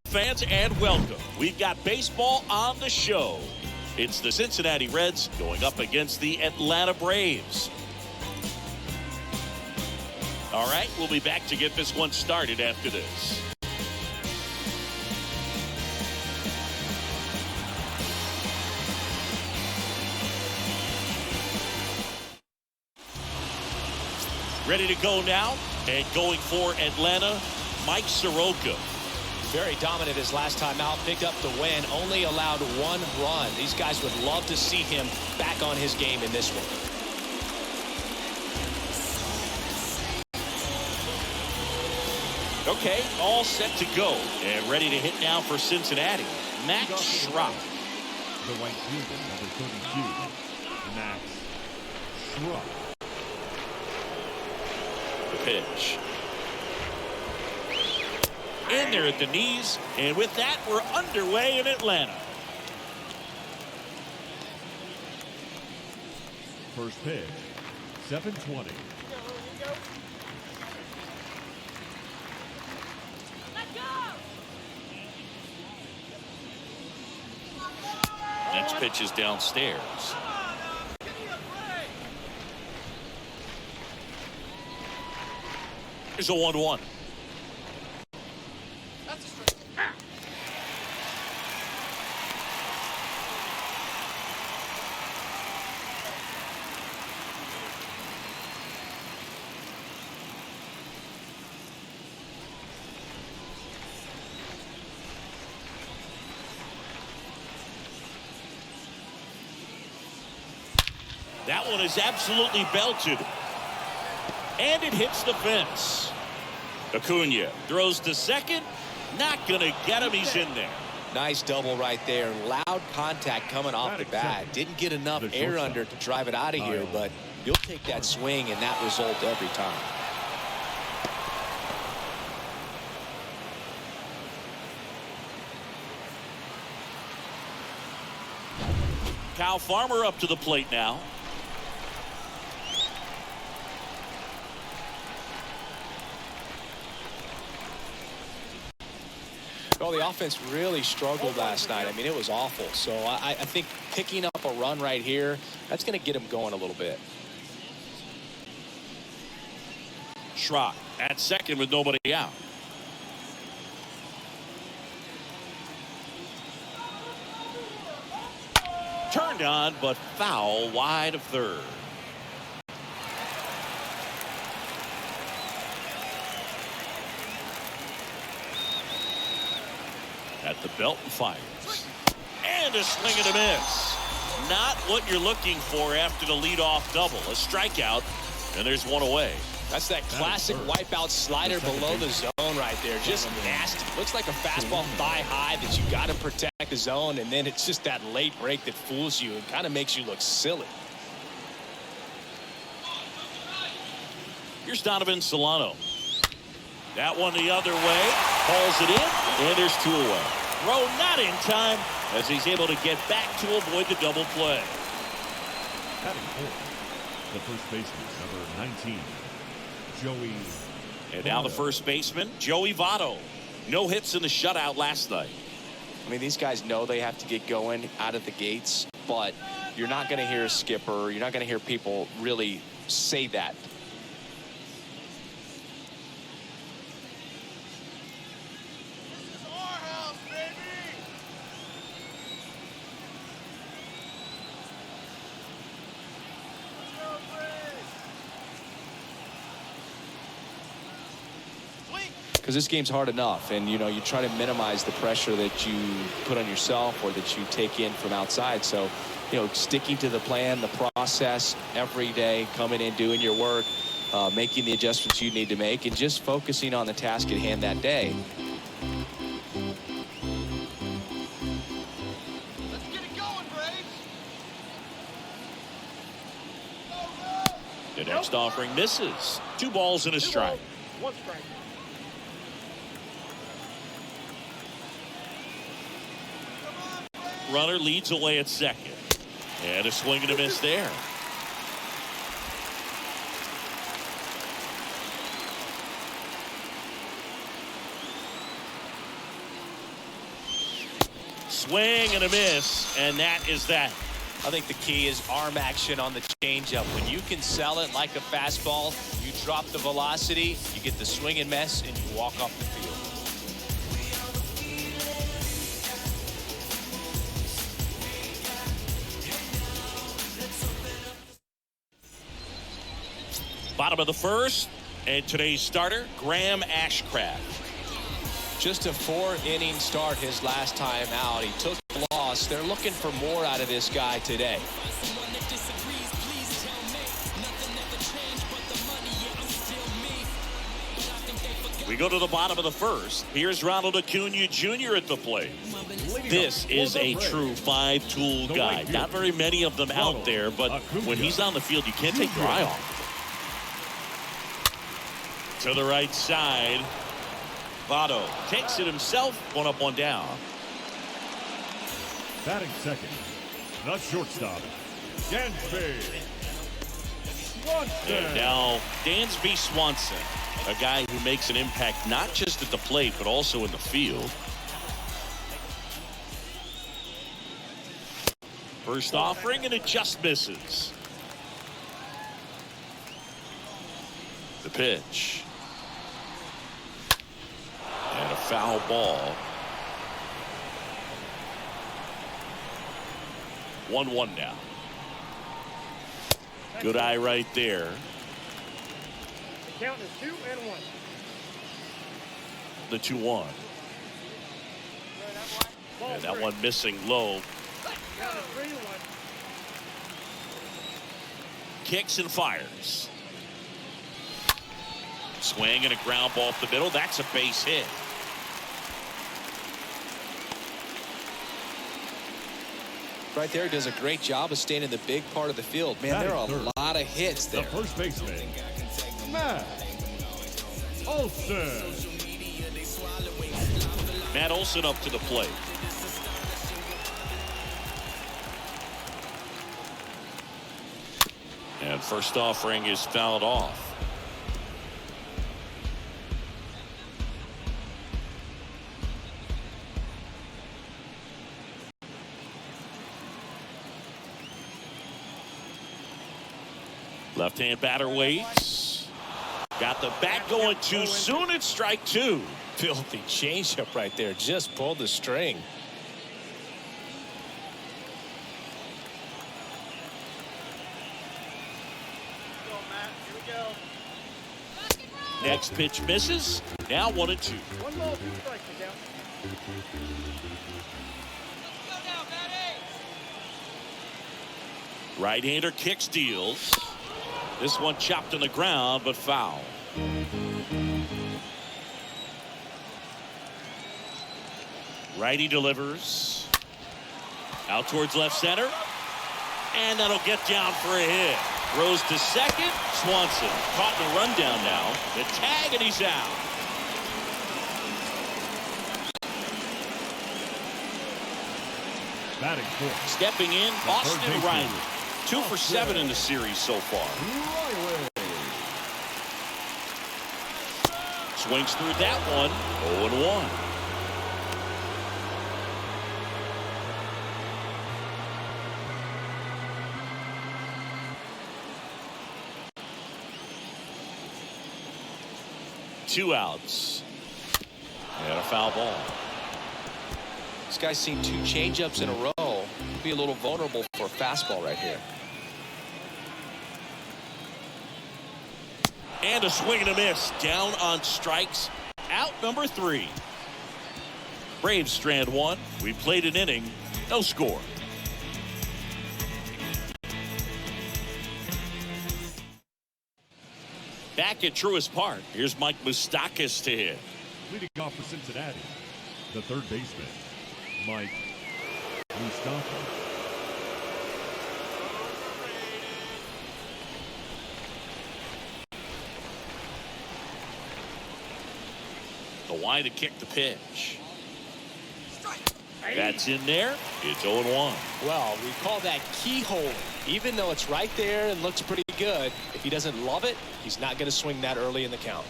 Fans, and welcome. We've got baseball on the show. It's the Cincinnati Reds going up against the Atlanta Braves. All right, we'll be back to get this one started after this. Ready to go now, and going for Atlanta, Mike Soroka. Very dominant his last time out, picked up the win, only allowed one run. These guys would love to see him back on his game in this one. Okay, all set to go and ready to hit now for Cincinnati. Max Schrock. The right fielder, number 32, Max Schrock. The pitch. In there at the knees, and with that, we're underway in Atlanta. First pitch, 7:20. Next pitch is downstairs. Here's a 1-1. That one is absolutely belted. And it hits the fence. Acuna throws to second. Not going to get him. He's in there. Nice double right there. Loud contact coming off the bat. Didn't get enough air under to drive it out of here, but you'll take that swing and that result every time. Kyle Farmer up to the plate now. Well, the offense really struggled last night. I mean, it was awful. So I think picking up a run right here, that's going to get him going a little bit. Schrock at second with nobody out. Turned on, but foul wide of third. At the belt and fires. And a swing and a miss. Not what you're looking for after the leadoff double. A strikeout, and there's one away. That's that classic wipeout slider below the zone right there. Just nasty. Looks like a fastball thigh high that you got to protect the zone, and then it's just that late break that fools you and kind of makes you look silly. Here's Donovan Solano. That one the other way. Hauls it in, and there's two away. Throw not in time as he's able to get back to avoid the double play. Batting fourth, the first baseman, number 19, Joey. And now the first baseman, Joey Votto. No hits in the shutout last night. I mean, these guys know they have to get going out of the gates, but you're not going to hear a skipper. You're not going to hear people really say that. Because this game's hard enough, and you try to minimize the pressure that you put on yourself or that you take in from outside. So sticking to the plan, the process every day, coming in, doing your work, making the adjustments you need to make, and just focusing on the task at hand that day. Let's get it going, Braves. The next offering misses. 2 balls and a strike. 1 strike. Runner leads away at second. And a swing and a miss there. Swing and a miss, and that is that. I think the key is arm action on the changeup. When you can sell it like a fastball, you drop the velocity, you get the swing and miss, and you walk off the field. Bottom of the first, and today's starter, Graham Ashcraft. Just a 4-inning start his last time out. He took the loss. They're looking for more out of this guy today. We go to the bottom of the first. Here's Ronald Acuna Jr. at the plate. This is a true five-tool guy. Not very many of them out there, but when he's on the field, you can't take your eye off him. To the right side. Votto takes it himself. One up, one down. Batting second, the shortstop, Dansby Swanson. And now Dansby Swanson, a guy who makes an impact not just at the plate but also in the field. First offering, and it just misses. The pitch. And a foul ball. 1-1 now. Good eye right there. The count is 2-1. The 2-1. And that one missing low. Count is 3-1. Kicks and fires. Swing and a ground ball up the middle. That's a base hit. Right there, does a great job of staying in the big part of the field. Man, there are a lot of hits The there. first baseman, Matt Olson. Matt Olson up to the plate. And first offering is fouled off. Left-hand batter waits. Got the bat going too soon. It's strike two. Filthy changeup right there. Just pulled the string. Go, Matt. Here we go. Next pitch misses. Now 1-2. 1 ball, 2 strikes, the count. Let's go now, Matty. Right-hander kick steals. This one chopped on the ground, but foul. Righty delivers. Out towards left center. And that'll get down for a hit. Throws to second. Swanson caught in the rundown now. The tag, and he's out. Batting fourth, Stepping in, Austin Riley. 2 for 7 in the series so far. Riley. Swings through that one. 0-1. Two outs. And a foul ball. This guy's seen 2 changeups in a row. Could be a little vulnerable for a fastball right here. And a swing and a miss. Down on strikes. Out number 3. Braves strand 1. We played an inning. No score. Back at Truist Park. Here's Mike Moustakas to hit. Leading off for Cincinnati, the third baseman, Mike Moustakas. The wide to kick the pitch. That's in there. It's 0-1. Well, we call that keyhole. Even though it's right there and looks pretty good, if he doesn't love it, he's not going to swing that early in the count.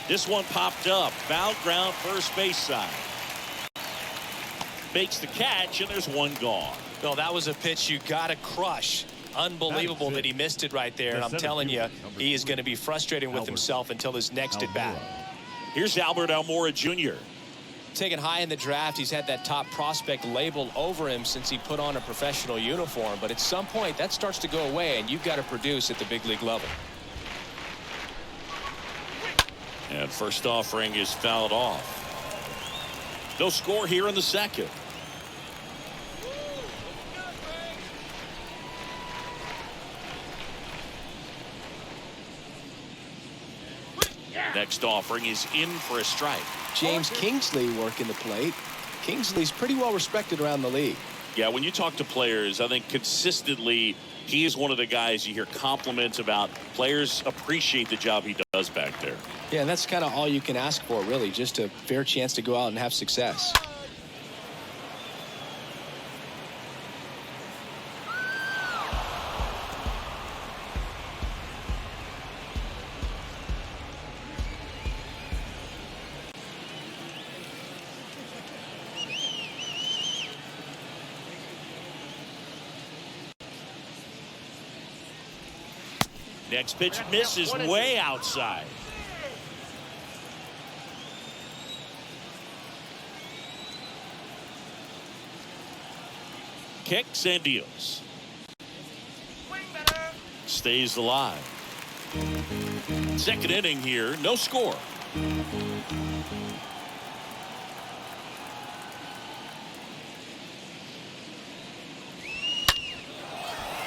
This one popped up. Foul ground, first base side. makes the catch, and there's one gone. No, that was a pitch you got to crush. Unbelievable that he missed it right there. And I'm telling you, he is going to be frustrated with himself until his next at bat. Here's Albert Almora Jr. Taken high in the draft, he's had that top prospect labeled over him since he put on a professional uniform. But at some point, that starts to go away, and you've got to produce at the big league level. And first offering is fouled off. They'll score here in the second. Next offering is in for a strike. James Kingsley working the plate. Kingsley's pretty well respected around the league. Yeah, when you talk to players, I think consistently he is one of the guys you hear compliments about. Players appreciate the job he does back there. Yeah, and that's kind of all you can ask for, really, just a fair chance to go out and have success. Next pitch misses way outside. Kicks and deals. Stays alive. Second inning here, no score.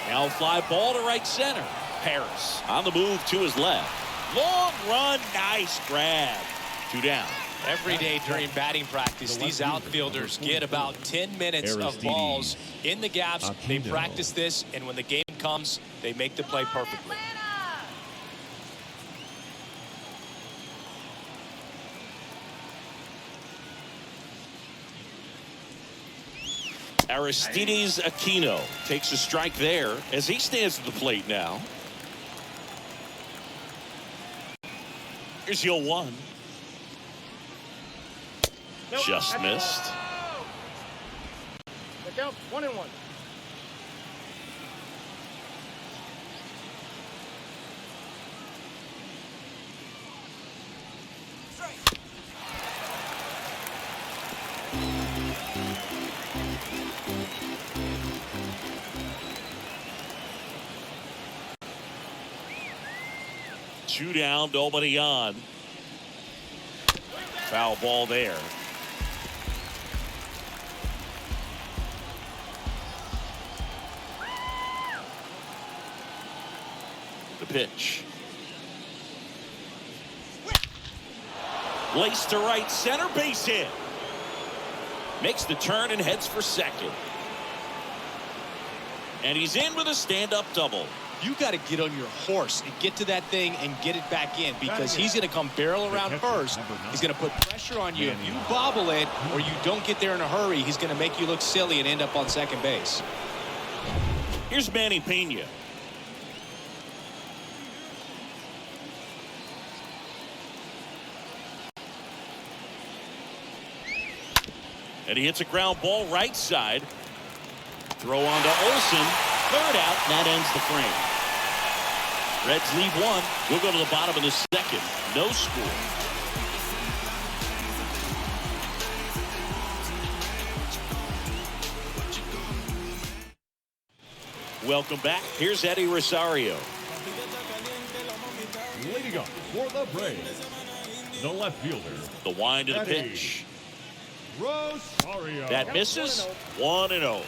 Now fly ball to right center. Harris on the move to his left. Long run, nice grab. 2 down. Every day during batting practice, these outfielders get about 10 minutes of balls in the gaps. They practice this, and when the game comes, they make the play perfectly. Aristides Aquino takes a strike there as he stands at the plate now. Here's 0-1. Nope. Just missed. Look out, 1-1. Two down, nobody on. Foul ball there. The pitch. Laced to right center, base hit. Makes the turn and heads for second. And he's in with a stand-up double. You got to get on your horse and get to that thing and get it back in, because he's going to come barrel around first. He's going to put pressure on you. If you bobble it or you don't get there in a hurry, he's going to make you look silly and end up on second base. Here's Manny Pena. And he hits a ground ball right side. Throw on to Olsen. Third out, and that ends the frame. Reds leave one. We'll go to the bottom of the second. No score. Welcome back. Here's Eddie Rosario. Leading up for the Braves, the left fielder, The wind of the Eddie pitch. Rosario. That misses. 1-0.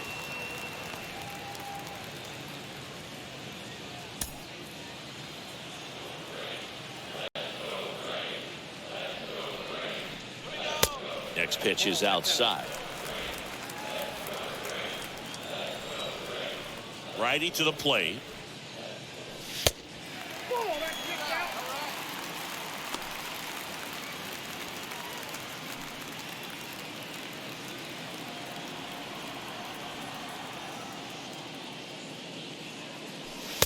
Next pitch is outside. Righty to the plate.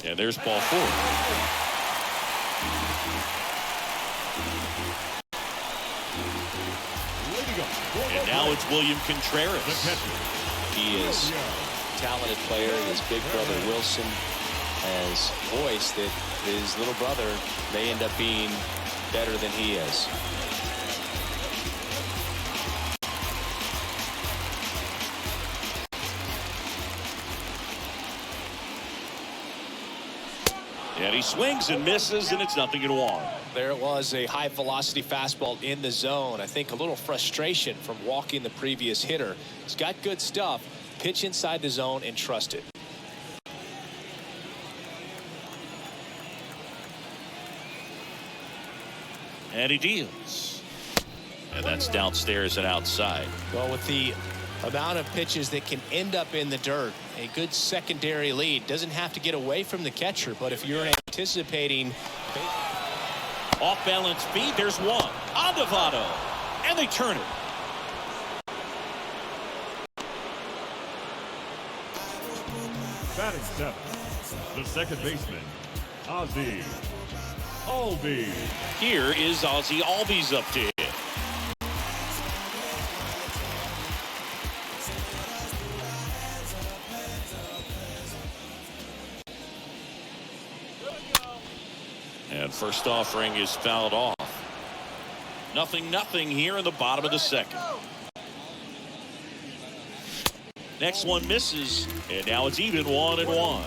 And there's ball 4. Leading up for And now it's William Contreras. The catcher. He is a talented player. His big brother Wilson has voiced that his little brother may end up being better than he is. And he swings and misses, and it's 0-1. There it was, a high velocity fastball in the zone. I think a little frustration from walking the previous hitter. He's got good stuff. Pitch inside the zone and trust it. And he deals. And that's downstairs and outside. Well, with the amount of pitches that can end up in the dirt, a good secondary lead. Doesn't have to get away from the catcher, but if you're anticipating off balance feet, there's one on Votto, and they turn it. Batting seventh, the second baseman, Ozzie Albies. Here is Ozzie Albies up to hit. And first offering is fouled off. 0-0 here in the bottom of the second. Next one misses, and now it's even 1-1.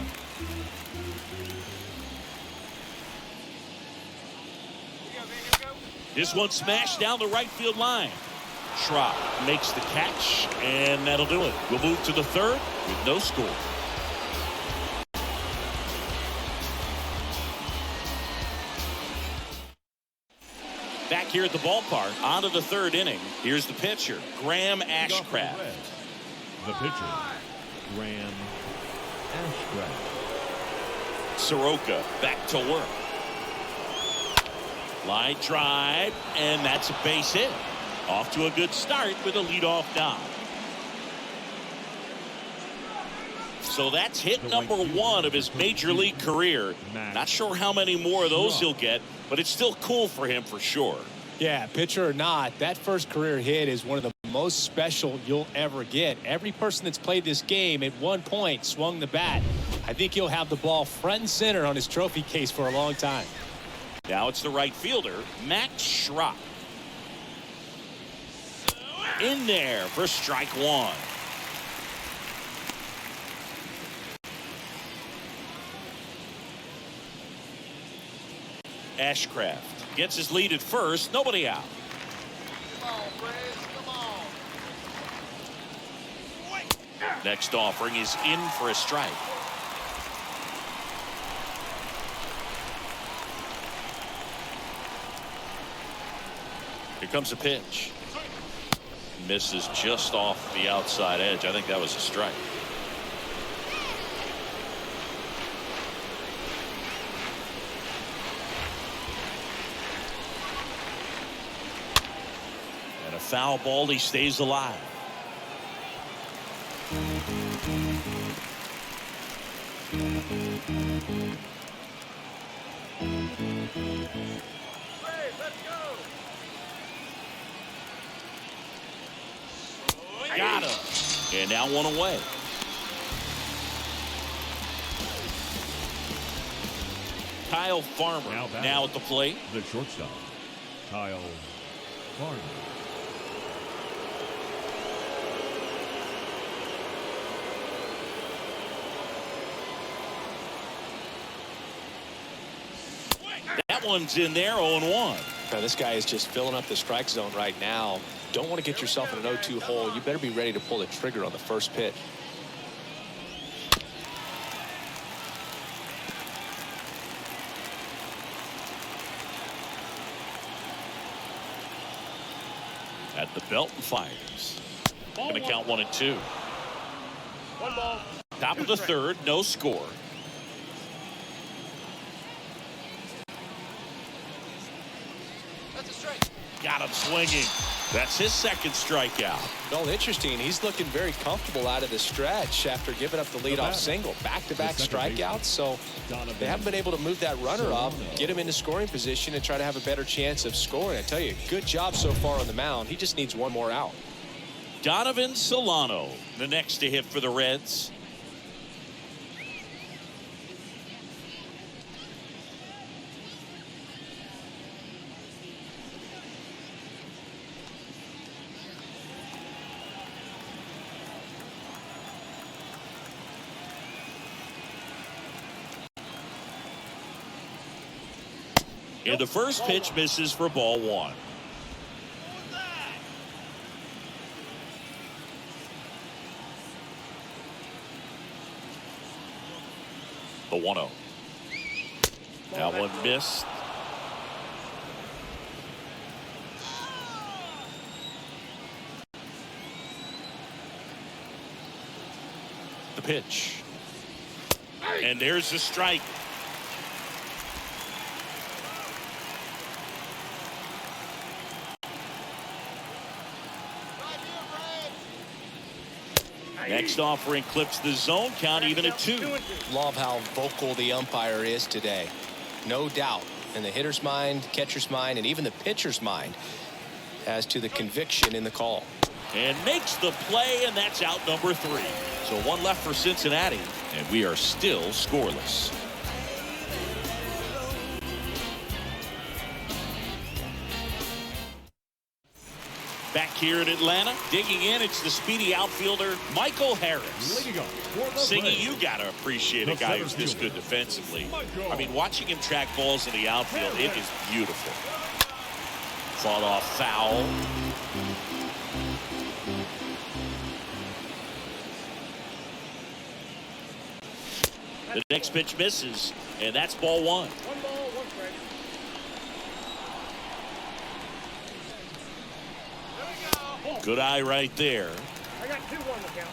This one smashed down the right field line. Schrock makes the catch, and that'll do it. We'll move to the third with no score. Back here at the ballpark, on to the third inning. Here's the pitcher, Graham Ashcraft. The pitcher, Graham Ashcraft. Soroka back to work. Line drive, and that's a base hit. Off to a good start with a leadoff knock. So that's hit number 1 of his major league career. Not sure how many more of those he'll get, but it's still cool for him for sure. Yeah, pitcher or not, that first career hit is one of the most special you'll ever get. Every person that's played this game at one point swung the bat. I think he'll have the ball front and center on his trophy case for a long time. Now it's the right fielder, Max Schrock. In there for strike 1. Ashcraft gets his lead at first. Nobody out. Come on, Fred. Come on. Next offering is in for a strike. Here comes a pitch. Misses just off the outside edge. I think that was a strike. And a foul ball. He stays alive. Fred, let's go. Got him. And now one away. Kyle Farmer now at the plate. The shortstop, Kyle Farmer. That one's in there, 0-1. Now, this guy is just filling up the strike zone right now. Don't want to get yourself in an 0-2 hole. You better be ready to pull the trigger on the first pitch. At the belt and fires. Going to count 1 and 2. 1 ball. Top of the third, no score. That's a strike. Got him swinging. That's his second strikeout. Well, interesting. He's looking very comfortable out of the stretch after giving up the leadoff single. Back-to-back strikeouts, so they haven't been able to move that runner up, get him into scoring position, and try to have a better chance of scoring. I tell you, good job so far on the mound. He just needs one more out. Donovan Solano, the next to hit for the Reds. And the first pitch misses for ball one. The 1-0. That one missed. The pitch. And there's the strike. Next offering clips the zone count even at 2. Love how vocal the umpire is today. No doubt in the hitter's mind, catcher's mind, and even the pitcher's mind as to the conviction in the call. And makes the play, and that's out number 3. So one left for Cincinnati, and we are still scoreless. Back here in Atlanta, digging in, it's the speedy outfielder, Michael Harris. Singing, you got to appreciate a guy who's this good defensively. I mean, watching him track balls in the outfield, it is beautiful. Fought off foul. The next pitch misses, and that's ball 1. Good eye right there. I got 2 on the count.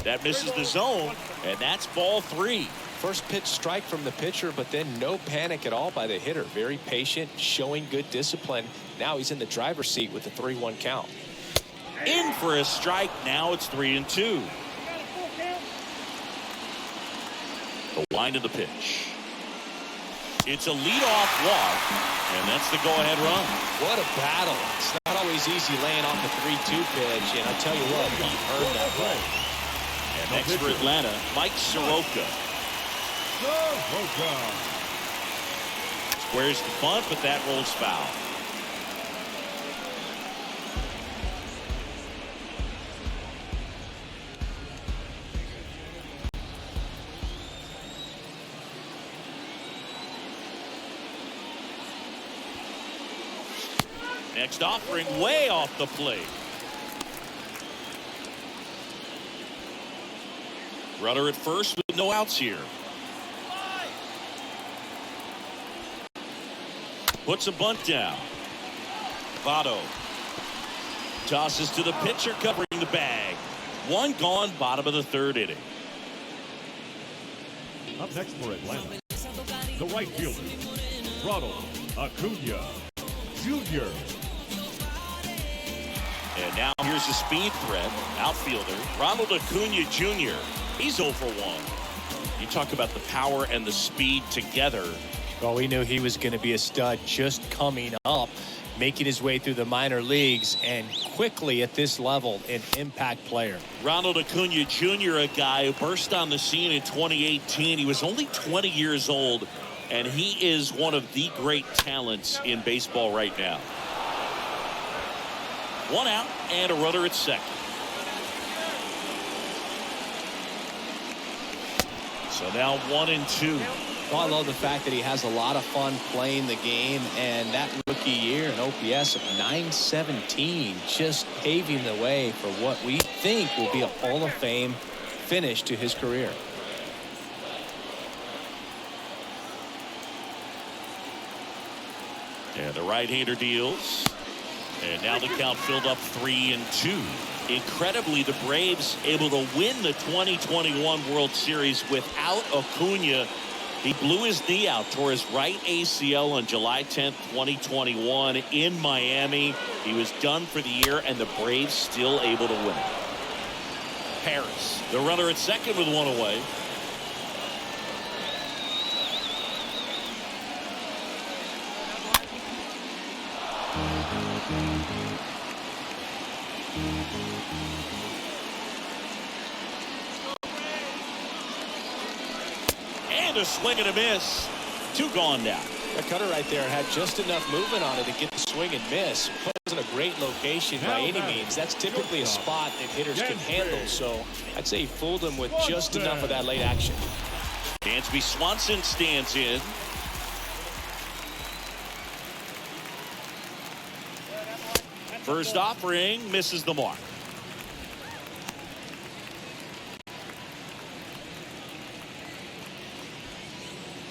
That misses the zone, and that's ball 3. First pitch strike from the pitcher, but then no panic at all by the hitter. Very patient, showing good discipline. Now he's in the driver's seat with the 3-1 count. In for a strike. Now it's 3-2. The wind of the pitch. It's a leadoff walk, and that's the go-ahead run. What a battle. It's not always easy laying off the 3-2 pitch, and I'll tell you what, he earned that play. And next for Atlanta, Mike Soroka. Squares the bunt, but that rolls foul. Next offering way off the plate. Runner at first with no outs here. Puts a bunt down. Votto tosses to the pitcher covering the bag. One gone, bottom of the 3rd inning. Up next for Atlanta, the right fielder, Ronald Acuna Jr. And now here's the speed threat. Outfielder Ronald Acuna Jr. He's 0 for 1. You talk about the power and the speed together. Well, we knew he was going to be a stud just coming up, making his way through the minor leagues, and quickly at this level, an impact player. Ronald Acuna Jr., a guy who burst on the scene in 2018. He was only 20 years old, and he is one of the great talents in baseball right now. 1 out and a runner at second. So now 1-2. Well, I love the fact that he has a lot of fun playing the game, and that rookie year, an OPS of .917, just paving the way for what we think will be a Hall of Fame finish to his career. And the right-hander deals. And now the count filled up 3-2. Incredibly, the Braves able to win the 2021 World Series without Acuna. He blew his knee out, tore his right ACL on July 10th, 2021 in Miami. He was done for the year, and the Braves still able to win it. Harris, the runner at second with 1 away. And a swing and a miss. 2 gone now. The cutter right there had just enough movement on it to get the swing and miss. Wasn't a great location by any means. That's typically a spot that hitters can handle. So I'd say he fooled him with just enough of that late action. Dansby Swanson stands in. First offering misses the mark.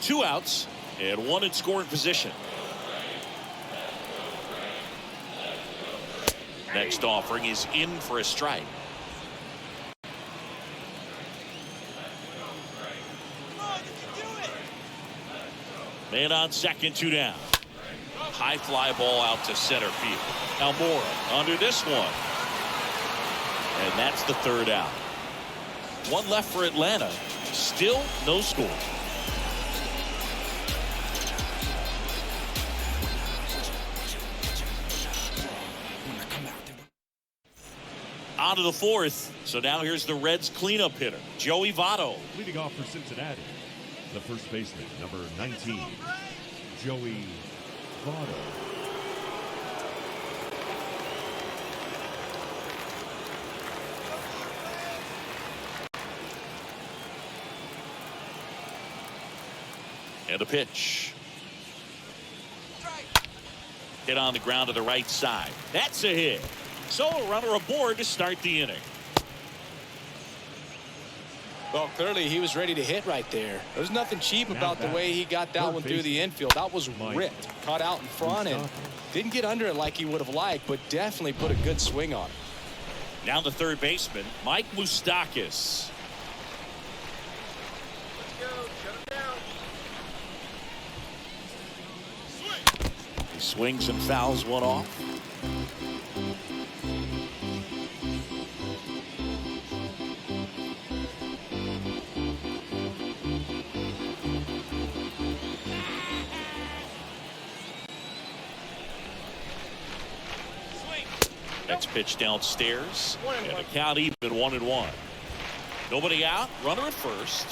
Two outs and 1 in scoring position. Next offering is in for a strike. Man on second, 2 down. High fly ball out to center field. Almora under this one. And that's the 3rd out. 1 left for Atlanta. Still no score. On to the 4th. So now here's the Reds cleanup hitter, Joey Votto. Leading off for Cincinnati, the first baseman, number 19, Joey Votto. And a pitch. Hit on the ground to the right side. That's a hit. So a runner aboard to start the inning. Well, clearly he was ready to hit right there. There's nothing cheap about the way he got that one through the infield. That was ripped, caught out in front, and didn't get under it like he would have liked, but definitely put a good swing on it. Now the third baseman, Mike Moustakas. He swings and fouls one off. Next pitch downstairs, and a count even 1-1. Nobody out, runner at first.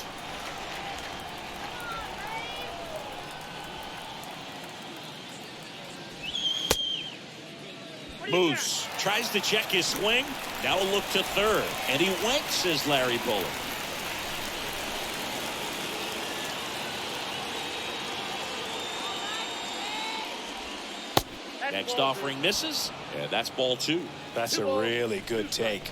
Moose tries to check his swing. Now a look to third, and he went, says Larry Bullock. Next offering misses, and that's ball 2. That's a really good take.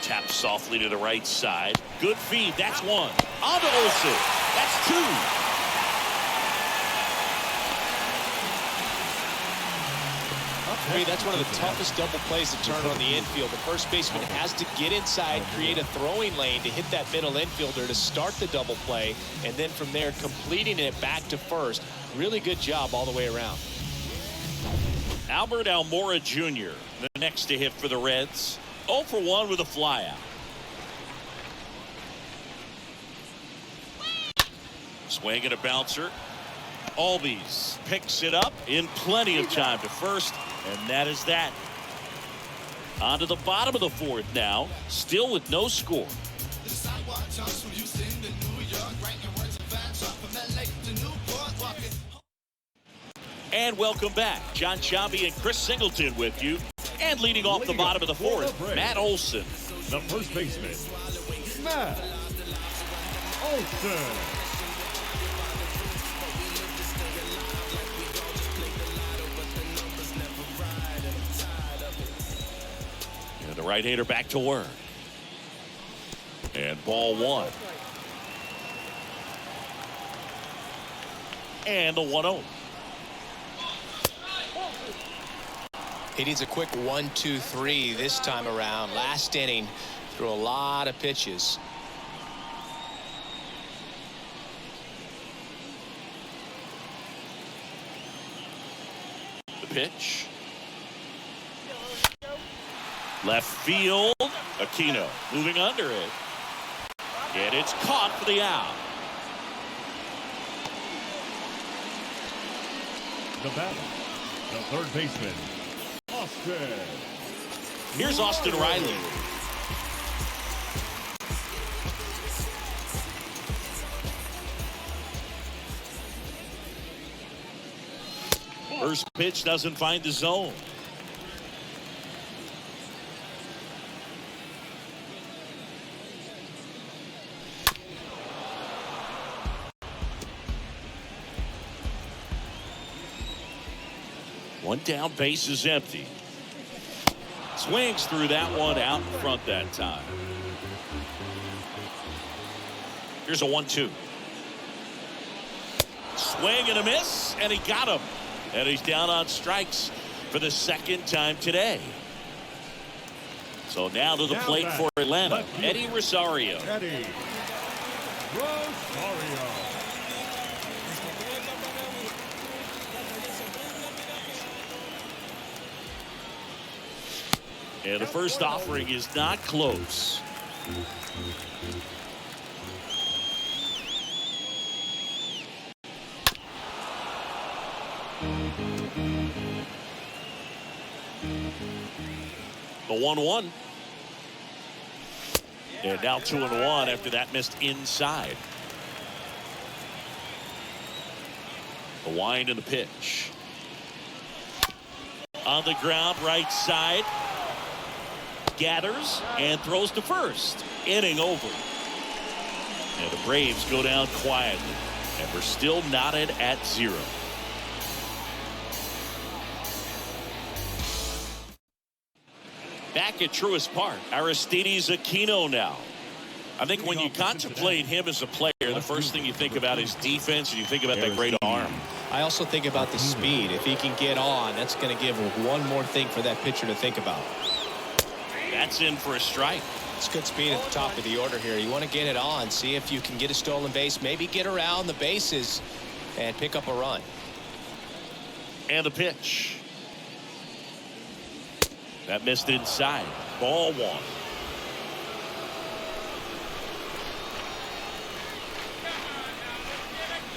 Taps softly to the right side. Good feed. That's 1. On to Olsen. That's 2. For me, that's one of the toughest double plays to turn on the infield. The first baseman has to get inside, create a throwing lane to hit that middle infielder to start the double play, and then from there completing it back to first. Really good job all the way around. Albert Almora Jr., the next to hit for the Reds. 0 for 1 with a flyout. Swing and a bouncer. Albies picks it up in plenty of time to first, and that is that. On to the bottom of the 4th now, still with no score. And welcome back. John Chambi and Chris Singleton with you. And leading off the bottom of the 4th, Matt Olson. The first baseman, Matt Olson. And the right-hander back to work. And ball 1. And the 1-0. He needs a quick 1-2-3 this time around. Last inning, threw a lot of pitches. The pitch. Left field. Aquino moving under it. And it's caught for the out. The batter, the third baseman, Austin. Here's Austin Riley. First pitch doesn't find the zone. One down, base is empty. Swings through that one out in front that time. Here's a 1-2. Swing and a miss, and he got him. And he's down on strikes for the second time today. So now to the plate for Atlanta, Eddie Rosario. Eddie Rosario. And the first offering is not close. The 1-1. And now 2-1 after that missed inside. The wind and the pitch. On the ground, right side. Gathers and throws to first. Inning over. And the Braves go down quietly. And we're still knotted at 0. Back at Truist Park, Aristides Aquino now. I think when you contemplate him as a player, the first thing you think about is defense, and you think about that great arm. I also think about the speed. If he can get on, that's going to give one more thing for that pitcher to think about. That's in for a strike. It's good speed at the top of the order here. You want to get it on, see if you can get a stolen base, maybe get around the bases and pick up a run. And the pitch. That missed inside. Ball 1.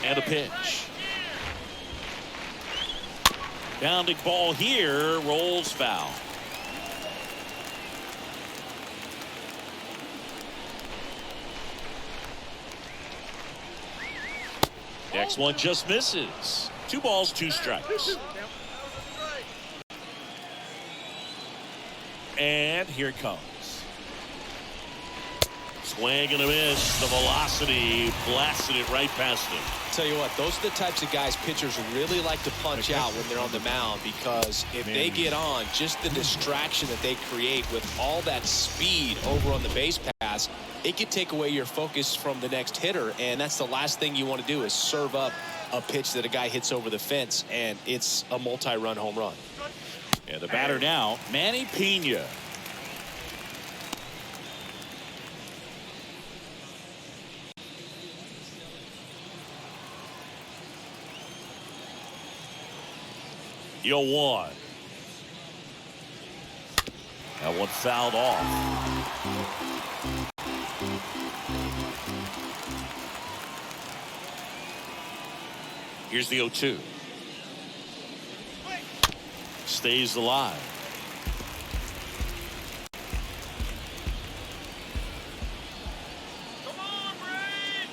And a pitch. Bounding ball here, rolls foul. Next one just misses. 2 balls, 2 strikes. And here it comes. Swing and a miss. The velocity blasted it right past him. Tell you what, those are the types of guys pitchers really like to punch out when they're on the mound, because if they get on, just the distraction that they create with all that speed over on the base pass, it could take away your focus from the next hitter, and that's the last thing you want to do is serve up a pitch that a guy hits over the fence, and it's a multi-run home run. And the batter now, Manny Pena. The 0-1. That one fouled off. Here's the 0-2. Stays alive. Come on, Braves!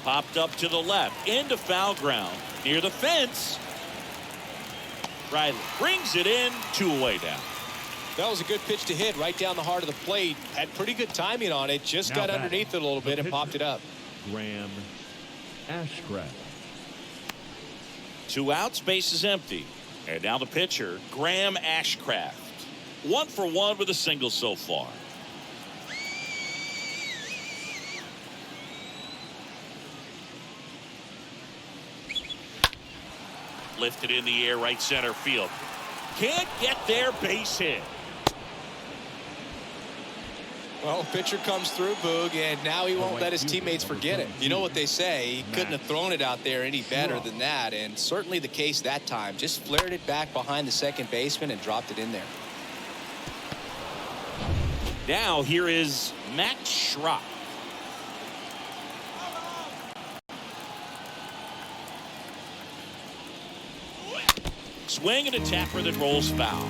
Popped up to the left, into foul ground, near the fence. Riley brings it in, 2 away now. That was a good pitch to hit right down the heart of the plate. Had pretty good timing on it. Just got underneath it a little bit and popped it up. Graham Ashcraft. 2 outs, base is empty. And now the pitcher, Graham Ashcraft. 1 for 1 with a single so far. Lifted in the air, right center field. Can't get there, base hit. Well, pitcher comes through, Boog, and now he won't let his teammates forget it. You know what they say, he couldn't have thrown it out there any better than that, and certainly the case that time. Just flared it back behind the second baseman and dropped it in there. Now here is Max Schrock. Swing and a tapper that rolls foul.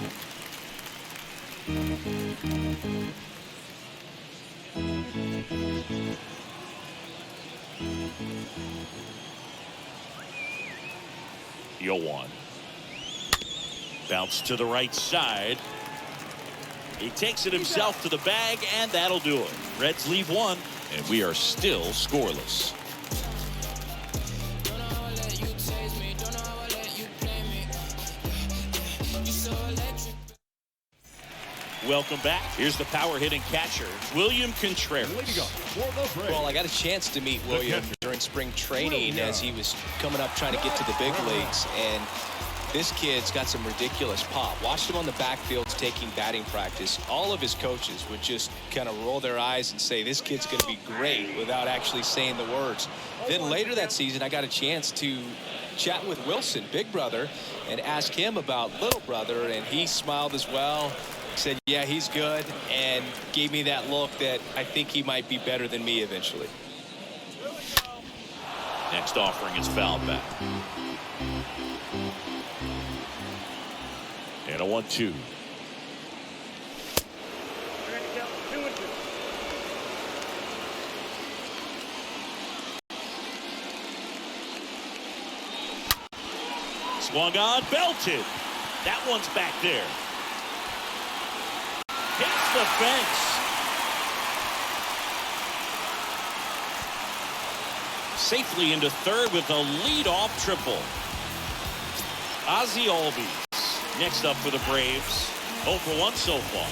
Yoan. Bounce to the right side. He takes it himself to the bag, and that'll do it. Reds leave one, and we are still scoreless. Welcome back. Here's the power hitting catcher, William Contreras. Well, I got a chance to meet William during spring training as he was coming up trying to get to the big leagues. And this kid's got some ridiculous pop. Watched him on the backfield taking batting practice. All of his coaches would just kind of roll their eyes and say, this kid's going to be great, without actually saying the words. Then later that season, I got a chance to chat with Wilson, big brother, and ask him about little brother. And he smiled as well. Said, yeah, he's good, and gave me that look that I think he might be better than me eventually. Next offering is fouled back. And a 1-2. Swung on, belted. That one's back there. Hits the fence. Safely into third with a lead-off triple. Ozzie Albies next up for the Braves. 0 for 1 so far.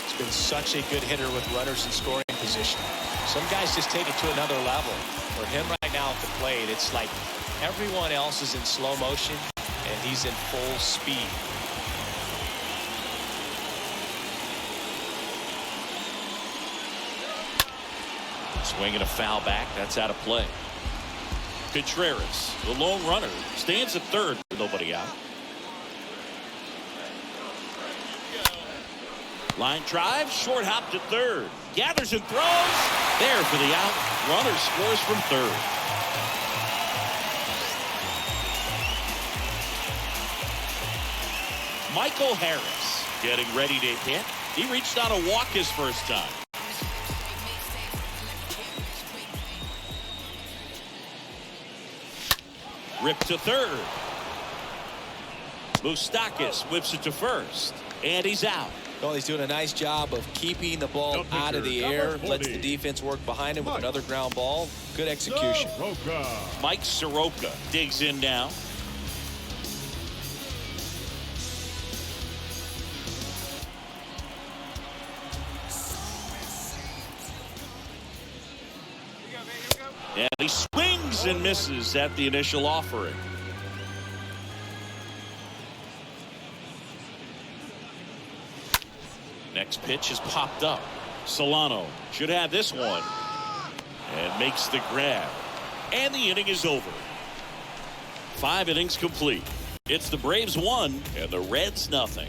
He's been such a good hitter with runners in scoring position. Some guys just take it to another level. For him right now at the plate, it's like everyone else is in slow motion, and he's in full speed. Swinging a foul back. That's out of play. Contreras, the lone runner, stands at third with nobody out. Line drive, short hop to third. Gathers and throws. There for the out. Runner scores from third. Michael Harris getting ready to hit. He reached on a walk his first time. Ripped to third. Moustakis whips it to first. And he's out. Well, he's doing a nice job of keeping the ball out of the air. Lets the defense work behind him with another ground ball. Good execution. Mike Soroka digs in now. And he swings and misses at the initial offering. Next pitch is popped up. Solano should have this one. And makes the grab. And the inning is over. 5 innings complete. It's the Braves 1 and the Reds nothing.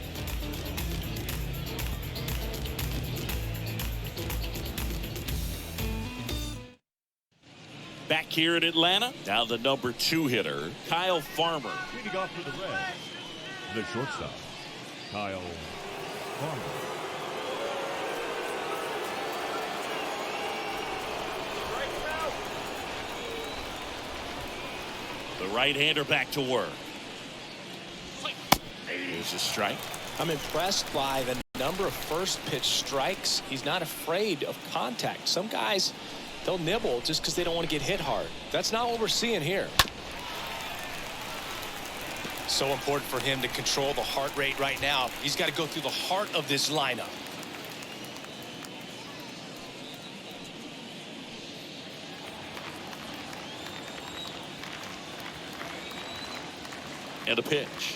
Back here in Atlanta, now the number 2 hitter, Kyle Farmer. Leading off for the Reds, the shortstop, Kyle Farmer. The right-hander back to work. Here's a strike. I'm impressed by the number of first pitch strikes. He's not afraid of contact. Some guys, they'll nibble just because they don't want to get hit hard. That's not what we're seeing here. So important for him to control the heart rate right now. He's got to go through the heart of this lineup. And a pitch.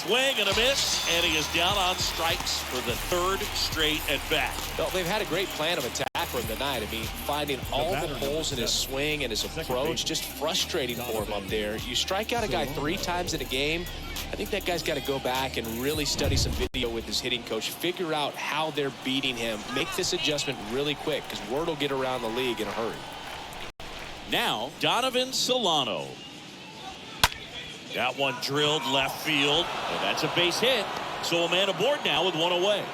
Swing and a miss, and he is down on strikes for the third straight at bat. Well, they've had a great plan of attack for him tonight. I mean, finding all the holes in his swing and his approach, just frustrating for him up there. You strike out a guy 3 times in a game, I think that guy's got to go back and really study some video with his hitting coach, figure out how they're beating him, make this adjustment really quick, because word will get around the league in a hurry. Now, Donovan Solano. That one drilled left field, and that's a base hit. So a man aboard now with one away.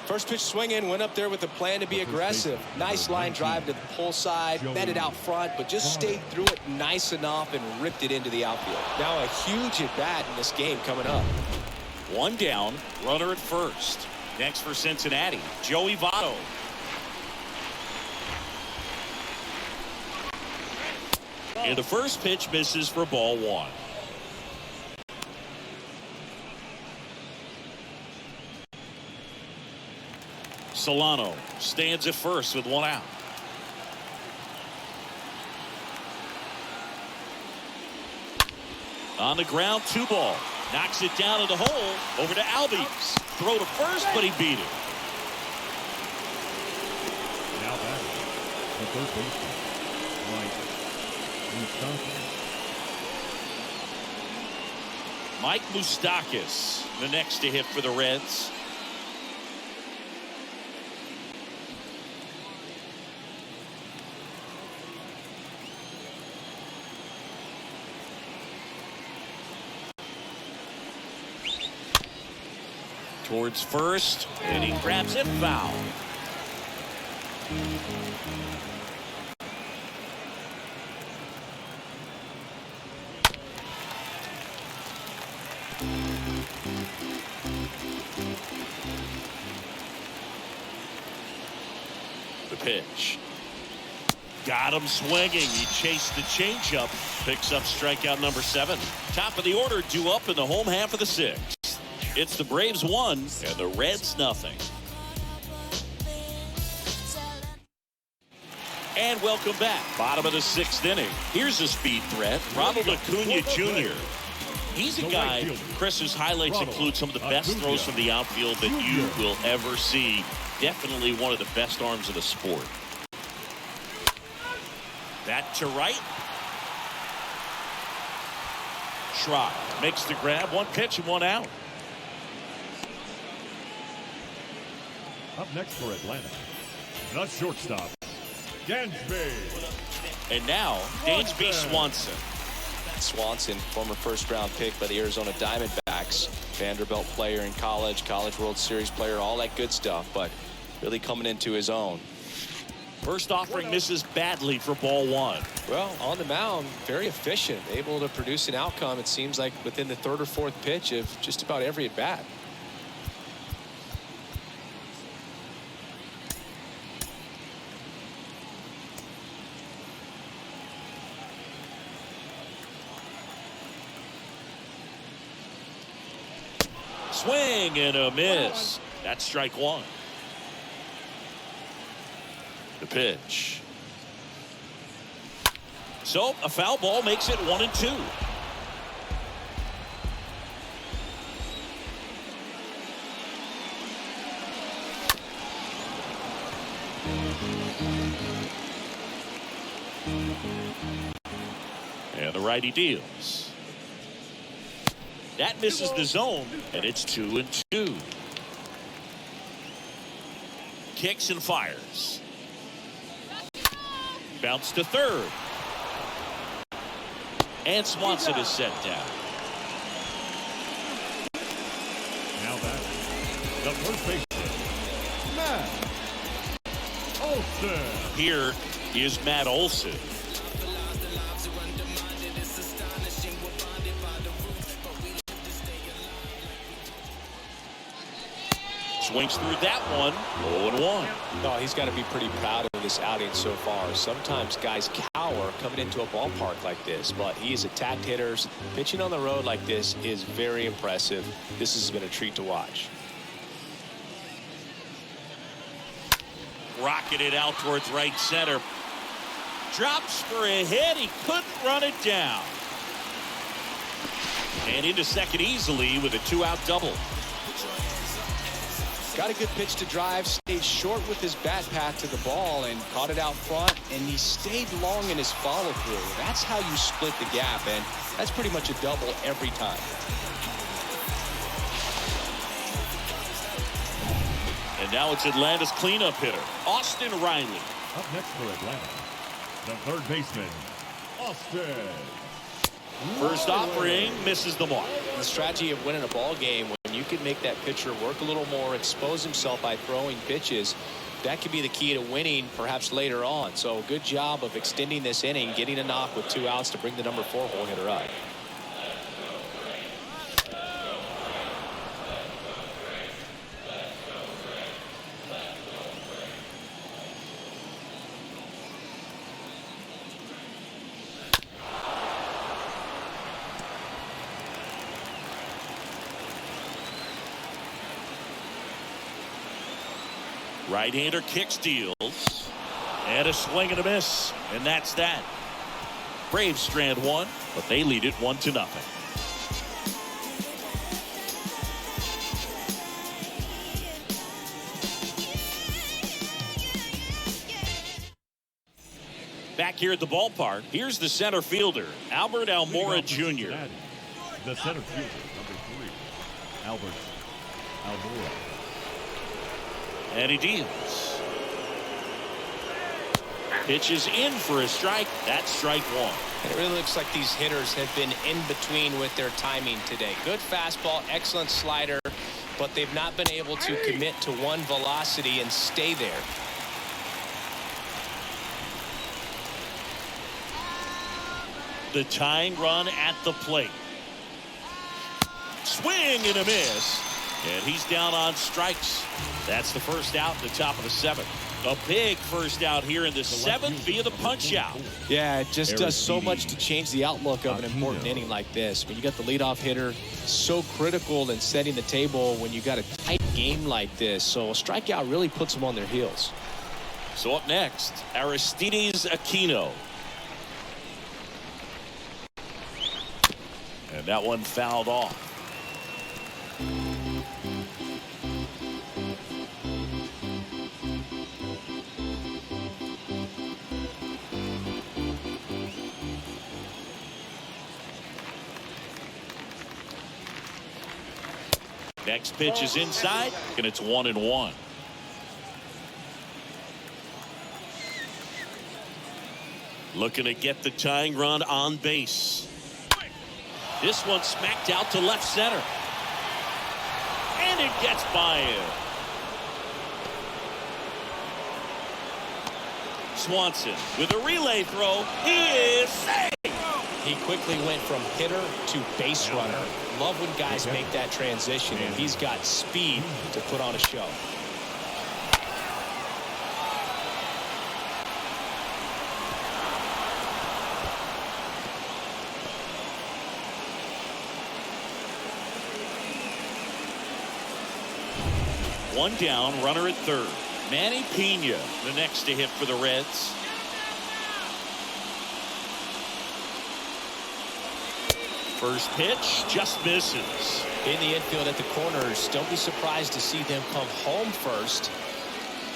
First pitch swinging, went up there with a plan to be aggressive. Nice line drive to the pull side, met it out front, but just stayed through it nice enough and ripped it into the outfield. Now a huge at bat in this game coming up. One down, runner at first. Next for Cincinnati, Joey Votto. And the first pitch misses for ball 1. Solano stands at first with one out. On the ground, 2 ball. Knocks it down in the hole. Over to Albies. Throw to first, but he beat it. Now batting, the third baseman, Mike Moustakas, the next to hit for the Reds. Towards first, and he grabs it foul. The pitch. Got him swinging. He chased the changeup. Picks up strikeout number 7. Top of the order due up in the home half of the 6th. It's the Braves 1 and the Reds nothing. And welcome back. Bottom of the 6th inning. Here's a speed threat. Ronald Acuna Jr. He's a guy, Chris's highlights include some of the best throws from the outfield that you will ever see. Definitely one of the best arms of the sport. That to right. Schrock makes the grab. 1 pitch and 1 out. Up next for Atlanta, the shortstop, Dansby. And now, Dansby Swanson. Swanson, former first-round pick by the Arizona Diamondbacks. Vanderbilt player in college, College World Series player, all that good stuff, but really coming into his own. First offering misses badly for ball 1. Well, on the mound, very efficient, able to produce an outcome, it seems like, within the 3rd or 4th pitch of just about every at-bat. Swing and a miss. That's strike 1. The pitch. So a foul ball makes it 1-2. And the righty deals. That misses the zone, and it's 2-2. Kicks and fires. Bounce to third. And Swanson is set down. Now batting, the first baseman, Matt Olson. Here is Matt Olson. Swings through that one. 0-1. Oh, he's got to be pretty proud of this outing so far. Sometimes guys cower coming into a ballpark like this, but he has attacked hitters. Pitching on the road like this is very impressive. This has been a treat to watch. Rocketed out towards right center. Drops for a hit. He couldn't run it down. And into second easily with a 2-out double. Got a good pitch to drive, stayed short with his bat path to the ball and caught it out front, and he stayed long in his follow through. That's how you split the gap, and that's pretty much a double every time. And now it's Atlanta's cleanup hitter, Austin Riley. Up next for Atlanta, the third baseman, Austin. First offering misses the mark. The strategy of winning a ball game, when you can make that pitcher work a little more, expose himself by throwing pitches, that could be the key to winning perhaps later on. So good job of extending this inning, getting a knock with 2 outs to bring the number 4 hole hitter up. Right-hander kicks, deals, and a swing and a miss, and that's that. Braves strand one, but they lead it 1-0. Back here at the ballpark, here's the center fielder, Albert Almora Jr. Cincinnati, the center fielder, number 3, Albert Almora. And he deals. Pitches in for a strike. That's strike 1. And it really looks like these hitters have been in between with their timing today. Good fastball, excellent slider, but they've not been able to commit to one velocity and stay there. The tying run at the plate. Swing and a miss. And he's down on strikes. That's the first out in the top of the 7th. A big first out here in the 7th via the punch out. Yeah, it just does so much to change the outlook of an important inning like this. When you got the leadoff hitter, so critical in setting the table when you got a tight game like this. So a strikeout really puts them on their heels. So up next, Aristides Aquino. And that one fouled off. Next pitch is inside, and it's 1-1. Looking to get the tying run on base. This one smacked out to left center. And it gets by him. Swanson with a relay throw. He is safe. He quickly went from hitter to base runner. Love when guys make that transition, and he's got speed to put on a show. One down, runner at third. Manny Pena, the next to hit for the Reds. First pitch just misses. In the infield at the corners, don't be surprised to see them come home first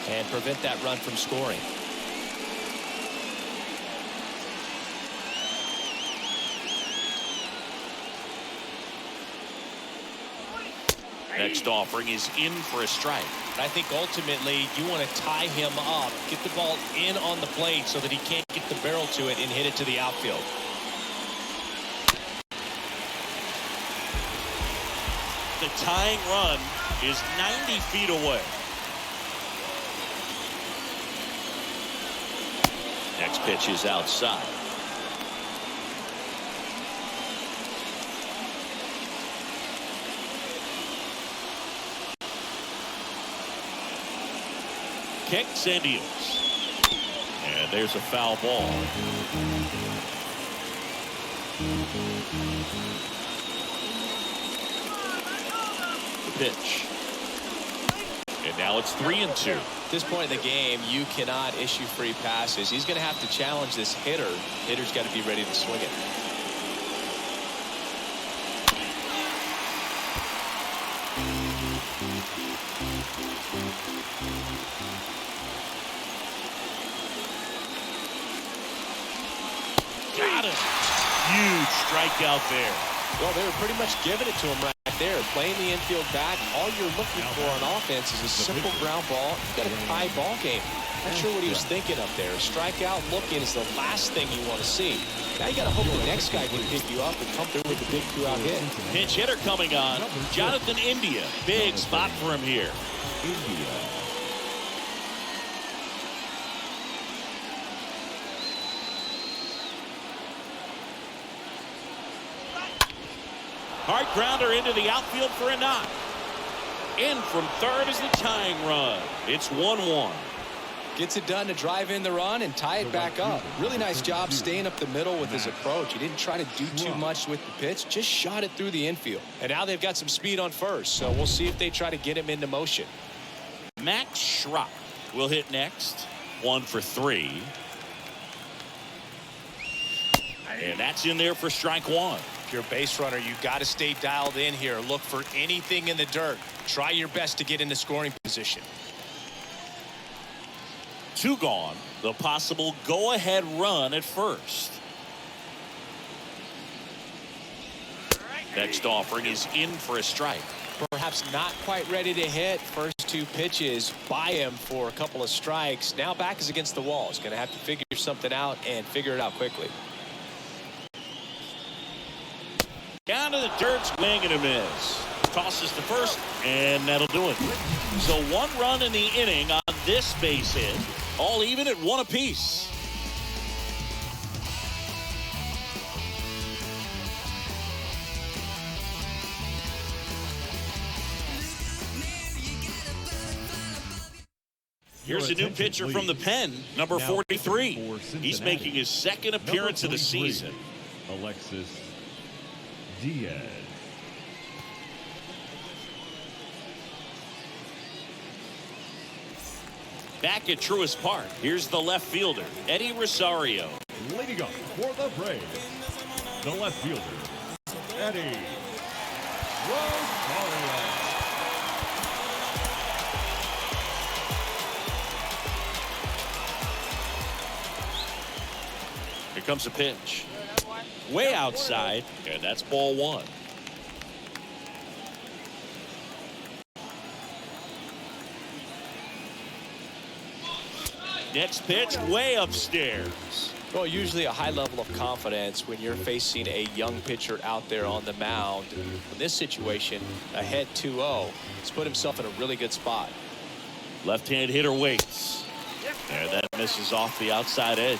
and prevent that run from scoring. Next offering is in for a strike. I think ultimately you want to tie him up, get the ball in on the plate so that he can't get the barrel to it and hit it to the outfield. The tying run is 90 feet away. Next pitch is outside. Kicks and deals. And there's a foul ball. The pitch. And now it's 3-2. At this point in the game, you cannot issue free passes. He's going to have to challenge this hitter. Hitter's got to be ready to swing it. Got it. Huge strikeout there. Well, they were pretty much giving it to him right there. Playing the infield back. All you're looking for on offense is a simple ground ball. You've got a tie ball game. Not sure what he was thinking up there. A strikeout looking is the last thing you want to see. Now you got to hope the next guy can pick you up and come through with the big 2-out hit. Pinch hitter coming on. Jonathan India. Big spot for him here. India. Hard grounder into the outfield for a knock. In from third is the tying run. It's 1-1. Gets it done to drive in the run and tie it back up. Really nice job staying up the middle with his approach. He didn't try to do too much with the pitch, just shot it through the infield. And now they've got some speed on first, so we'll see if they try to get him into motion. Max Schrock will hit next. 1 for 3. And that's in there for strike 1. If you're a base runner, you got to stay dialed in here. Look for anything in the dirt. Try your best to get into scoring position. 2 gone. The possible go-ahead run at first. Next offering is in for a strike. Perhaps not quite ready to hit. First 2 pitches by him for a couple of strikes. Now back is against the wall. He's going to have to figure something out and figure it out quickly. Down to the dirt, swing and a miss. Tosses to first, and that'll do it. So 1 run in the inning on this base hit. All even at 1 apiece. Here's a new pitcher from the pen, number 43. He's making his second appearance of the season. Alexis Diaz. Back at Truist Park, here's the left fielder, Eddie Rosario. Leading up for the Braves, the left fielder, Eddie Rosario. Here comes a pitch. Way outside, and that's ball 1. Next pitch, way upstairs. Well, usually a high level of confidence when you're facing a young pitcher out there on the mound. In this situation, ahead 2-0. He's put himself in a really good spot. Left-hand hitter waits. And that misses off the outside edge.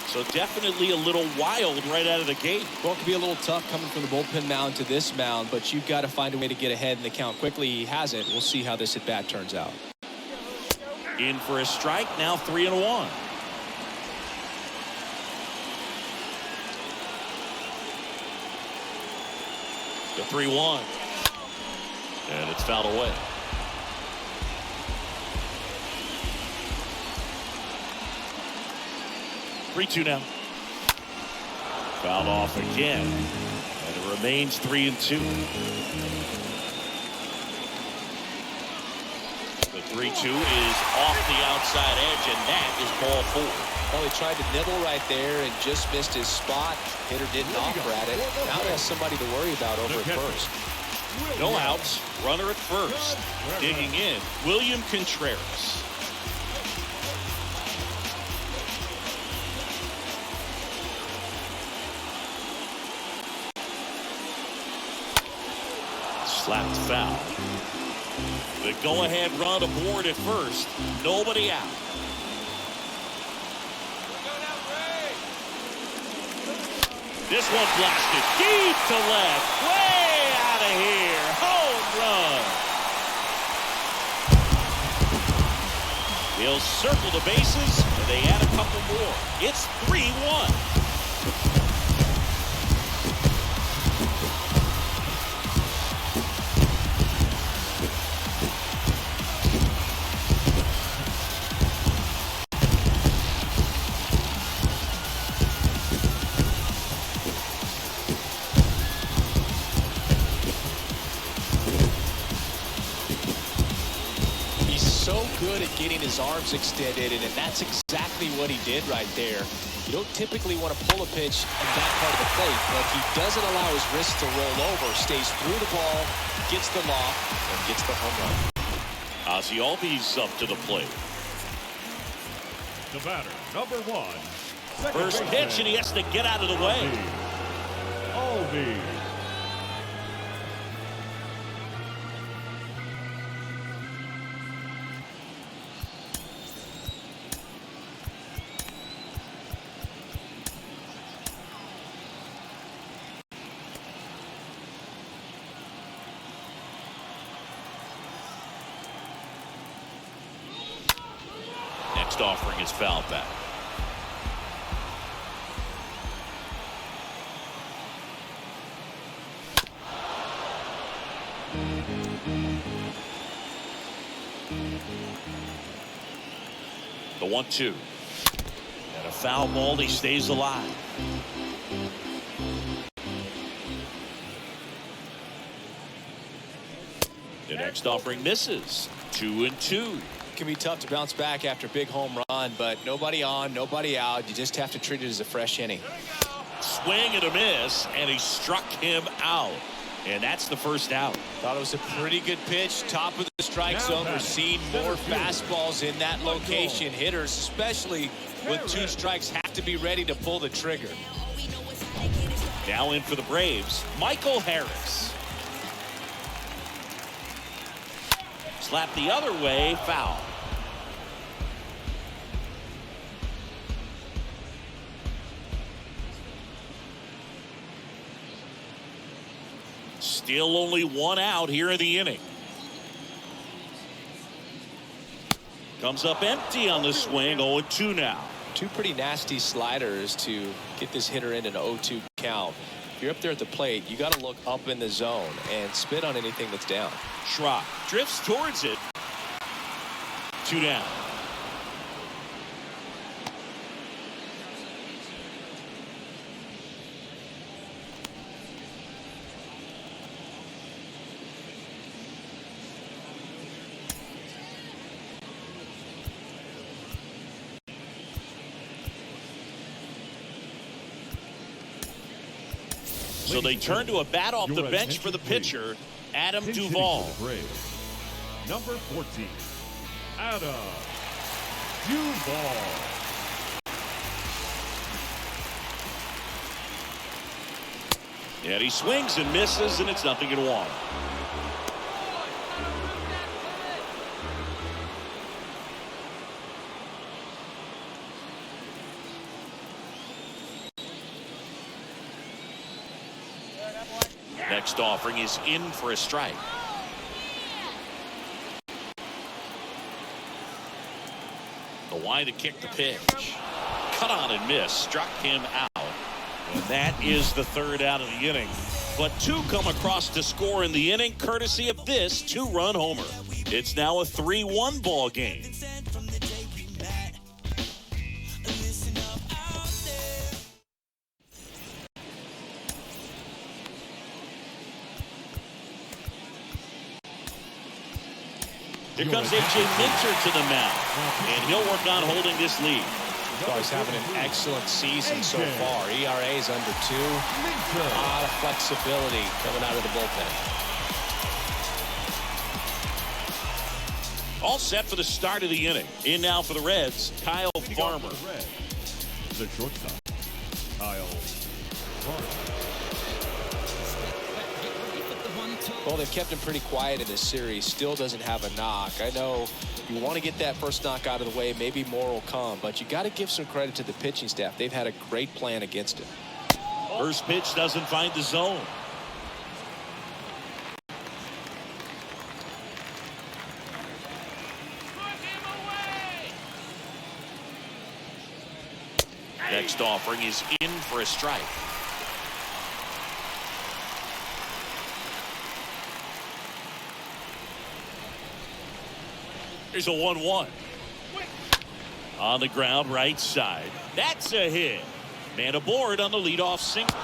So definitely a little wild right out of the gate. Well, it could be a little tough coming from the bullpen mound to this mound, but you've got to find a way to get ahead in the count quickly. He hasn't. We'll see how this at-bat turns out. In for a strike, now 3-1. The 3-1. And it's fouled away. 3-2 now. Fouled off again. And it remains 3-2. The 3-2 is off the outside edge, and that is ball 4. Well, he tried to nibble right there and just missed his spot. Hitter didn't offer at it. Now he has somebody to worry about over at first. No outs. Runner at first. Digging in, William Contreras. Slapped foul. The go-ahead run aboard at first. Nobody out. This one blasted deep to left. Way out of here. Home run. He'll circle the bases, and they add a couple more. It's 3-1. so good at getting his arms extended, and that's exactly what he did right there. You don't typically want to pull a pitch in that part of the plate, but he doesn't allow his wrist to roll over, stays through the ball, gets the loft, and gets the home run. Ozzie Albies up to the plate. The batter, number 1. First pitch, and he has to get out of the way. Albies. Next offering is foul back. The 1-2. And a foul ball. He stays alive. The next offering misses. 2-2. It can be tough to bounce back after a big home run, but nobody on, nobody out. You just have to treat it as a fresh inning. Swing and a miss, and he struck him out. And that's the first out. Thought it was a pretty good pitch. Top of the strike zone. We're seeing more fastballs in that location. Hitters, especially with 2 strikes, have to be ready to pull the trigger. Now in for the Braves, Michael Harris. Slap the other way, foul. Still only 1 out here in the inning. Comes up empty on the swing. 0-2 now. 2 pretty nasty sliders to get this hitter in an 0-2 count. If you're up there at the plate, you got to look up in the zone and spit on anything that's down. Schrock drifts towards it. 2 down. So they turn to a bat off the bench for the pitcher, Adam Duvall. Number 14, Adam Duvall. And he swings and misses, and it's 0-1. Next offering is in for a strike. The wide to kick the pitch. Cut on and miss. Struck him out. And that is the 3rd out of the inning. But 2 come across to score in the inning, courtesy of this 2-run homer. It's now a 3-1 ball game. Here comes A.J. Minter to the mound, and he'll work on holding this lead. He's having an excellent season so far. ERA is under 2. A lot of flexibility coming out of the bullpen. All set for the start of the inning. In now for the Reds, Kyle Farmer. The shortstop, Kyle Farmer. Well, they've kept him pretty quiet in this series. Still doesn't have a knock. I know you want to get that first knock out of the way. Maybe more will come, but you got to give some credit to the pitching staff. They've had a great plan against him. First pitch doesn't find the zone. Next offering is in for a strike. Here's a 1-1. On the ground, right side. That's a hit. Man aboard on the leadoff single.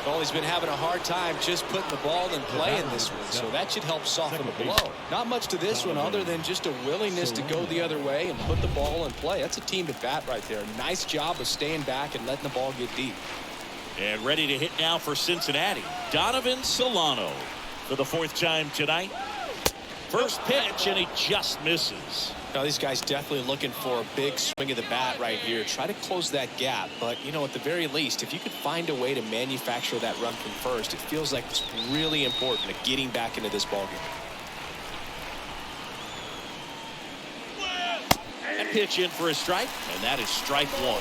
Well, he's been having a hard time just putting the ball in play in this one, so that should help soften the blow. Not much to this one other than just a willingness to go the other way and put the ball in play. That's a team to bat right there. Nice job of staying back and letting the ball get deep. And ready to hit now for Cincinnati, Donovan Solano for the 4th time tonight. First pitch, and he just misses. Now, these guys definitely looking for a big swing of the bat right here. Try to close that gap. But, you know, at the very least, if you could find a way to manufacture that run from first, it feels like it's really important to getting back into this ballgame. That pitch in for a strike, and that is strike 1.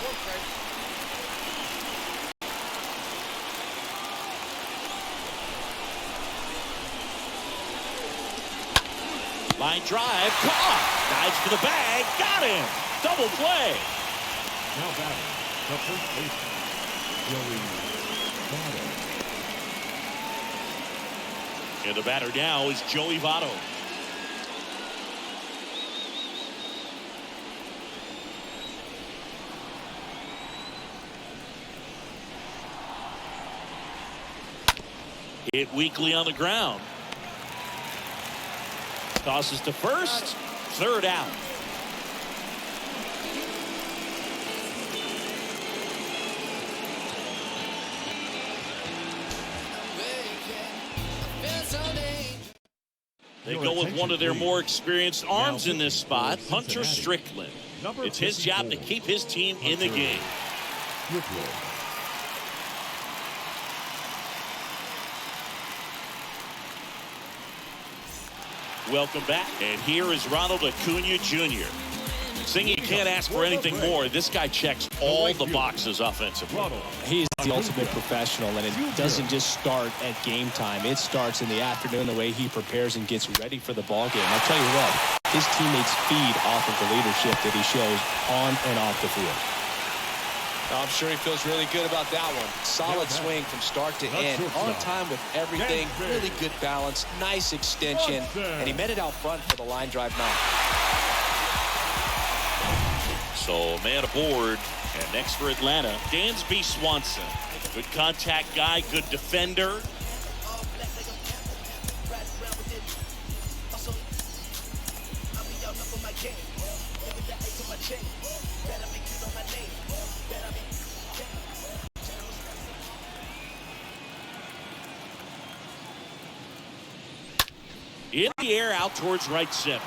Line drive, caught. Dives for the bag, got him. Double play. Now batting, the first baseman, Joey Votto. And the batter now is Joey Votto. Hit weakly on the ground. Tosses to first, 3rd out. They go with one of their more experienced arms in this spot, Hunter Strickland. It's his job to keep his team in the game. Welcome back. And here is Ronald Acuna Jr. Saying you can't ask for anything more. This guy checks all the boxes offensively. He's the ultimate professional, and it doesn't just start at game time. It starts in the afternoon, the way he prepares and gets ready for the ball game. I'll tell you what, his teammates feed off of the leadership that he shows on and off the field. I'm sure he feels really good about that one. Solid swing from start to end. On time with everything. Really good balance. Nice extension. And he met it out front for the line drive knock. So man aboard. And next for Atlanta, Dansby Swanson. Good contact guy. Good defender. In the air, out towards right center.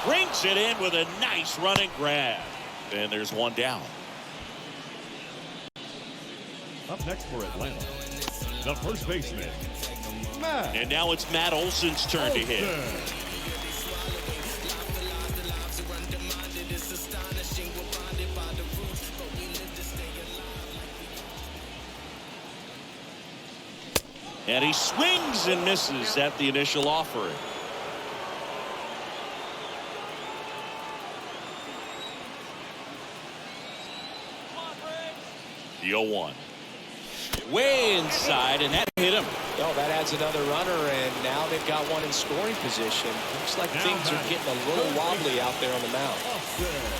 Brings it in with a nice running grab. And there's one down. Up next for Atlanta, the first baseman, Matt. And now it's Matt Olson's turn to hit. And he swings and misses at the initial offering. The 0-1. Way inside, and that hit him. Oh, that adds another runner, and now they've got one in scoring position. Looks like things are getting a little wobbly out there on the mound.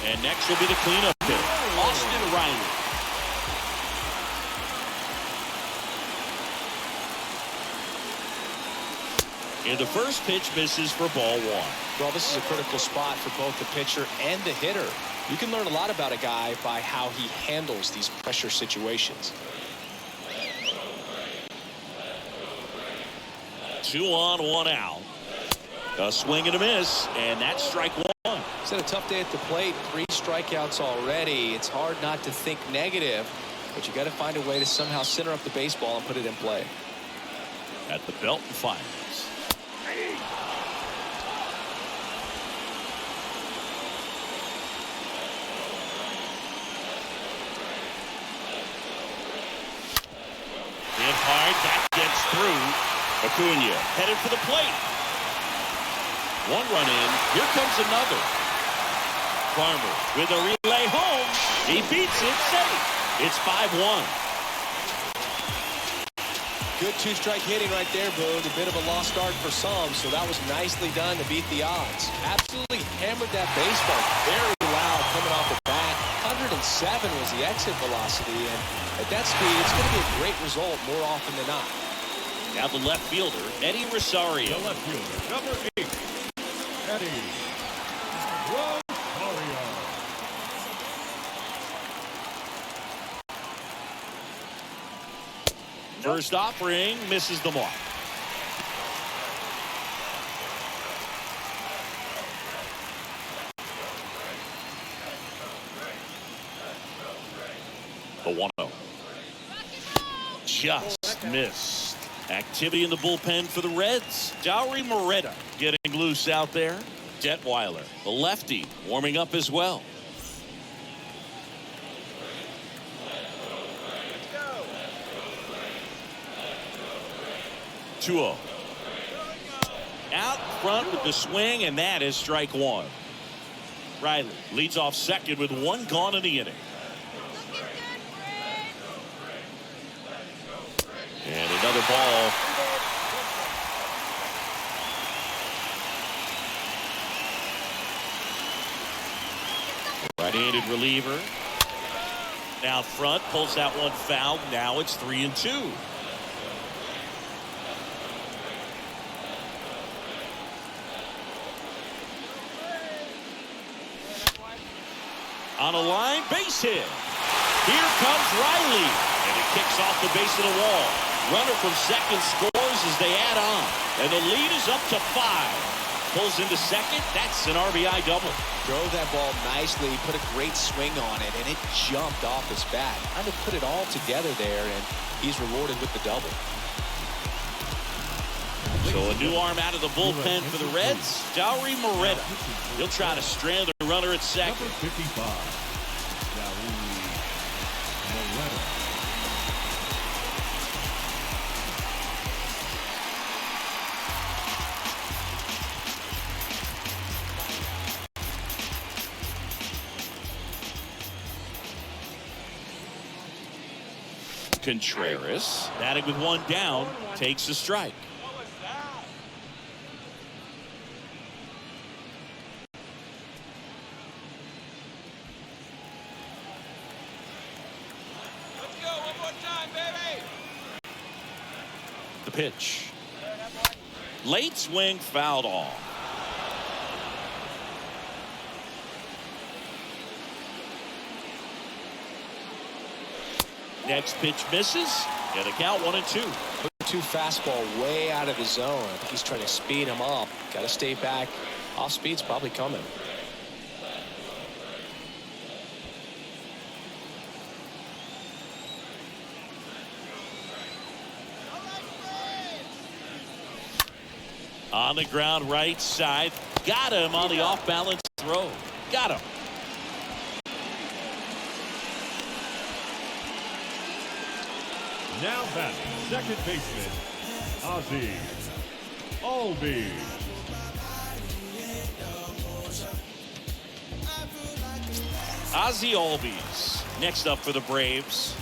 And next will be the cleanup hit, Austin Riley. And the first pitch misses for ball 1. Well, this is a critical spot for both the pitcher and the hitter. You can learn a lot about a guy by how he handles these pressure situations. 2 on, 1 out. A swing and a miss, and that's strike 1. He's had a tough day at the plate. 3 strikeouts already. It's hard not to think negative, but you got to find a way to somehow center up the baseball and put it in play. At the belt and finals. Hit hard, that gets through. Acuna headed for the plate. 1 run in, here comes another. Farmer with a relay home. He beats it safe. It's 5-1. Good 2-strike hitting right there, Boone. A bit of a lost start for some, so that was nicely done to beat the odds. Absolutely hammered that baseball. Very loud coming off the bat. 107 was the exit velocity, and at that speed, it's going to be a great result more often than not. Now the left fielder, Eddie Rosario. The left fielder, number 8, Eddie Rosario. First offering misses the mark. The 1-0. Just missed. Activity in the bullpen for the Reds. Jaury Moreta getting loose out there. Detweiler, the lefty, warming up as well. Let's 2-0. Out front with the swing, and that is strike one. Riley leads off second with one gone in the inning. And another ball. Right-handed reliever. Out front, pulls that one foul. Now it's 3-2. On a line, base hit. Here comes Riley, and it kicks off the base of the wall. Runner from second scores as they add on, and the lead is up to 5. Pulls into second. That's an RBI double. Drove that ball nicely, put a great swing on it, and it jumped off his bat. Kind of put it all together there, and he's rewarded with the double. So a new arm out of the bullpen for the Reds, Jaury Moreta. He'll try to strand the runner at second. Number 55, Jaury Moreta. Contreras, batting with one down, takes a strike. go one more time, baby. The pitch. Late swing, fouled off. Next pitch misses, and a count 1-2. 2 fastball way out of his zone. I think he's trying to speed him up. Got to stay back. Off speed's probably coming. On the ground, right side. Got him on the off-balance throw. Got him. Now batting, second baseman, Ozzie Albies. Ozzie Albies next up for the Braves.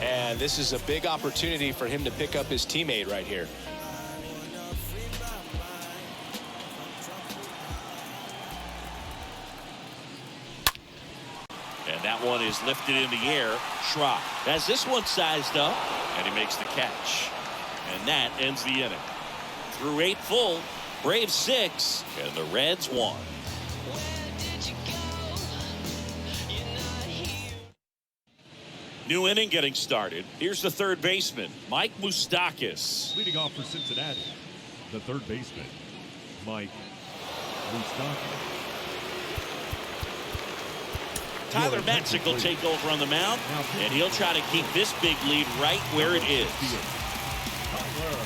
And this is a big opportunity for him to pick up his teammate right here. And that one is lifted in the air. Schrock has this one sized up, and he makes the catch. And that ends the inning. Through 8 full, Braves 6, and the Reds 1. New inning getting started. Here's the third baseman, Mike Moustakas. Leading off for Cincinnati, the third baseman, Mike Moustakas. Tyler Matzik will take over on the mound, and he'll try to keep this big lead right where it is. Tyler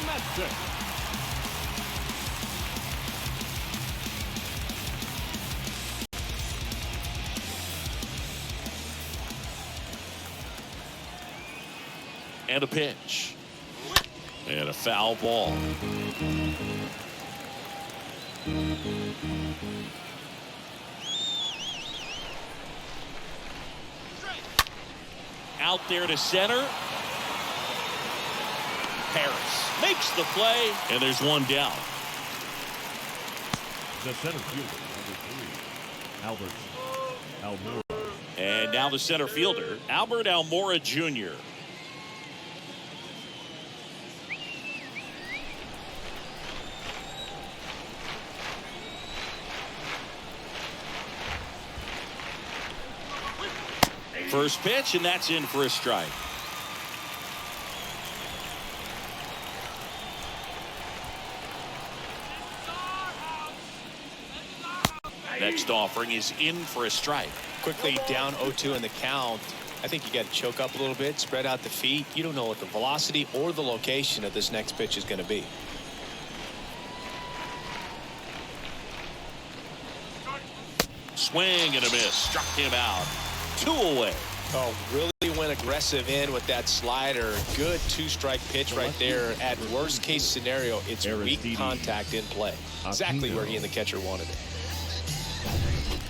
Matzik. And a pitch. And a foul ball. Out there to center. Harris makes the play, and there's one down. The center fielder, number 3, Albert Almora. And now the center fielder, Albert Almora Jr. First pitch, and that's in for a strike. Next offering is in for a strike. Quickly down 0-2 in the count. I think you got to choke up a little bit, spread out the feet. You don't know what the velocity or the location of this next pitch is going to be. Swing and a miss. Struck him out. 2 away. Oh, really went aggressive in with that slider. Good 2-strike pitch right there. At worst case scenario, it's weak contact in play. Exactly where he and the catcher wanted it.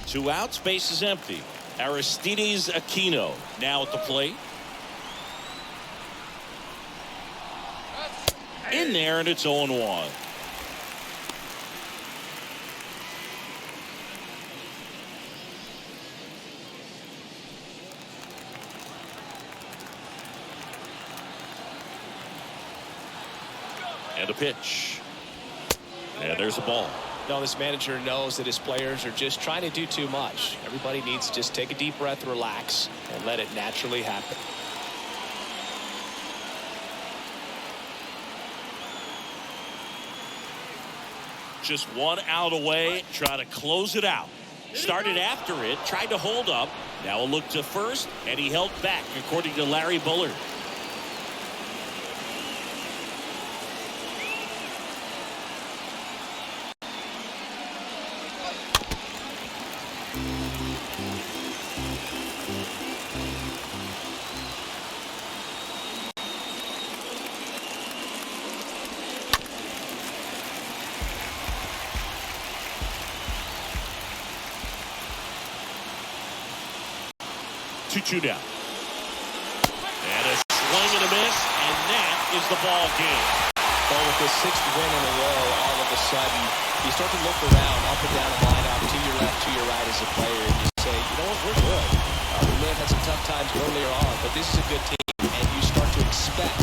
2 outs, base is empty. Aristides Aquino now at the plate. In there, and it's 0-1. And a pitch. And there's a ball. No, this manager knows that his players are just trying to do too much. Everybody needs to just take a deep breath, relax, and let it naturally happen. Just 1 out away. Try to close it out. Started after it. Tried to hold up. Now a look to first. And he held back, according to Larry Bullard. Two down. And a swing and a miss, and that is the ball game. Well, with this 6th win in a row, all of a sudden, you start to look around, up and down the lineup, to your left, to your right as a player, and you say, you know what, we're good. We may have had some tough times earlier on, but this is a good team, and you start to expect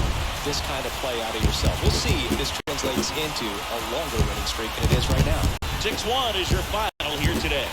this kind of play out of yourself. We'll see if this translates into a longer winning streak than it is right now. 6-1 is your final here today.